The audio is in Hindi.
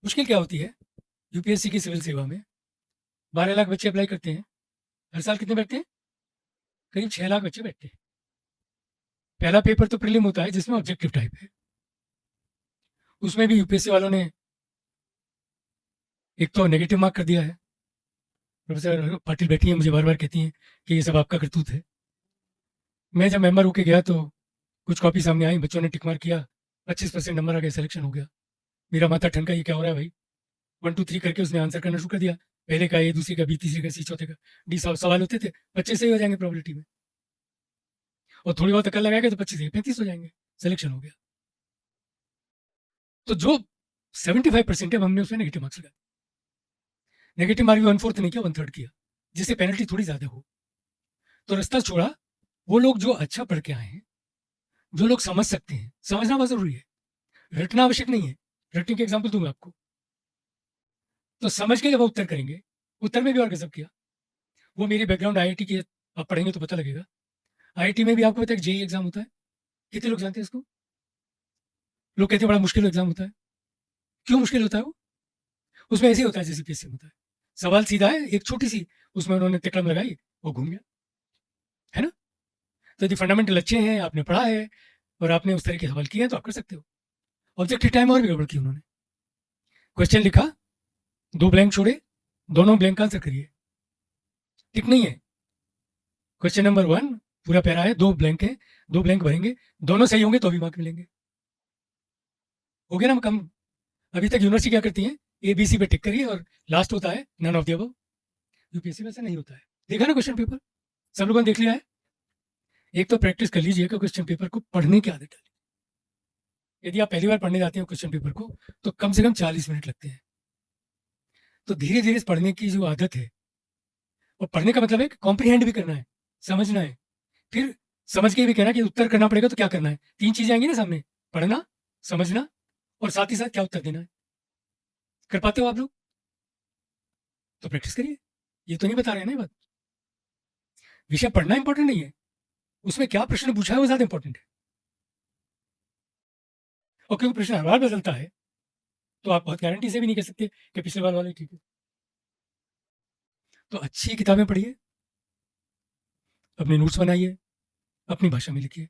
मुश्किल क्या होती है यूपीएससी की सिविल सेवा में? 12 लाख बच्चे अप्लाई करते हैं। हर साल कितने बैठते हैं? करीब 6 लाख बच्चे बैठते हैं। पहला पेपर तो प्रीलिम होता है जिसमें ऑब्जेक्टिव टाइप है। उसमें भी यूपीएससी वालों ने एक तो नेगेटिव मार्क कर दिया है। प्रोफेसर पाटिल बैठी हैं, मुझे बार बार कहती हैं कि ये सब आपका करतूत है। मैं जब मेंबर होके गया तो कुछ कॉपी सामने आई, बच्चों ने टिक मार्क किया, 25% नंबर आ गए, सिलेक्शन हो गया। मेरा माथा ठनका, ये क्या हो रहा है भाई? 1 2 3 करके उसने आंसर करना शुरू कर दिया। पहले का ए, दूसरे का बी, तीसरे का सी, चौथे का डी। सवाल होते थे, 25 सही हो जाएंगे प्रोबेबिलिटी में, और थोड़ी बहुत अकल लगाएंगे तो 25 से 35 हो जाएंगे, सिलेक्शन हो गया। तो जो 75% है हमने उसमें नेगेटिव मार्क्स लगाए। नेगेटिव मार्क भी 1/4 नहीं किया, 1/3 किया, जिससे पेनल्टी थोड़ी ज़्यादा हो। तो रास्ता छोड़ा वो लोग जो अच्छा पढ़ के आए हैं, जो लोग समझ सकते हैं। समझना बहुत ज़रूरी है, रटना आवश्यक नहीं है। रटने के एग्जाम्पल दूंगा आपको। तो समझ के जब वो उत्तर करेंगे, उत्तर में भी और गजब किया। वो मेरी बैकग्राउंड आईआईटी की, आप पढ़ेंगे तो पता लगेगा। आईआईटी में भी आपको पता है जेई एग्जाम होता है। कितने लोग जानते हैं इसको? लोग कहते हैं बड़ा मुश्किल एग्जाम होता है। क्यों मुश्किल होता है वो? उसमें ऐसे ही होता है जैसे पीएससी में होता है। सवाल सीधा है, एक छोटी सी उसमें उन्होंने तिकड़म लगाई, वो घूम गया, है ना? तो यदि फंडामेंटल अच्छे हैं, आपने पढ़ा है और आपने उस तरह के सवाल किए हैं तो आप कर सकते हो। ऑब्जेक्टिव टाइम और भी गड़बड़ की उन्होंने। क्वेश्चन लिखा, 2 ब्लैंक छोड़े, दोनों ब्लैंक का आंसर करिए। टिक नहीं है। क्वेश्चन नंबर 1 पूरा पैरा है, 2 ब्लैंक है, 2 ब्लैंक भरेंगे, दोनों सही होंगे तो भी मार्क मिलेंगे। हो गया ना कम? अभी तक यूनिवर्सिटी क्या करती है? ए बी सी पे टिक करिए और लास्ट होता है none of the above. UPSC में ऐसा नहीं होता है। देखा ना क्वेश्चन पेपर? सब लोगों ने देख लिया है। एक तो प्रैक्टिस कर लीजिए कि क्वेश्चन पेपर को पढ़ने की आदत डालिए। यदि आप पहली बार पढ़ने जाते हैं क्वेश्चन पेपर को, तो कम से कम 40 मिनट लगते हैं। तो धीरे धीरे पढ़ने की जो आदत है, और पढ़ने का मतलब है कि कॉम्प्रीहेंड भी करना है, समझना है। फिर समझ के भी कहना कि उत्तर करना पड़ेगा तो क्या करना है। 3 चीजें आएंगी ना सामने, पढ़ना, समझना और साथ ही साथ क्या उत्तर देना है। कर पाते हो आप लोग? तो प्रैक्टिस करिए। ये तो नहीं बता रहे हैं ना ये बात। विषय पढ़ना इंपॉर्टेंट नहीं है, उसमें क्या प्रश्न पूछा है वो ज्यादा इंपॉर्टेंट है। और क्योंकि प्रश्न हर बार बदलता है, तो आप बहुत गारंटी से भी नहीं कह सकते कि पिछले बार वाले ठीक है। तो अच्छी किताबें पढ़िए, अपने नोट्स बनाइए, अपनी भाषा में लिखिए।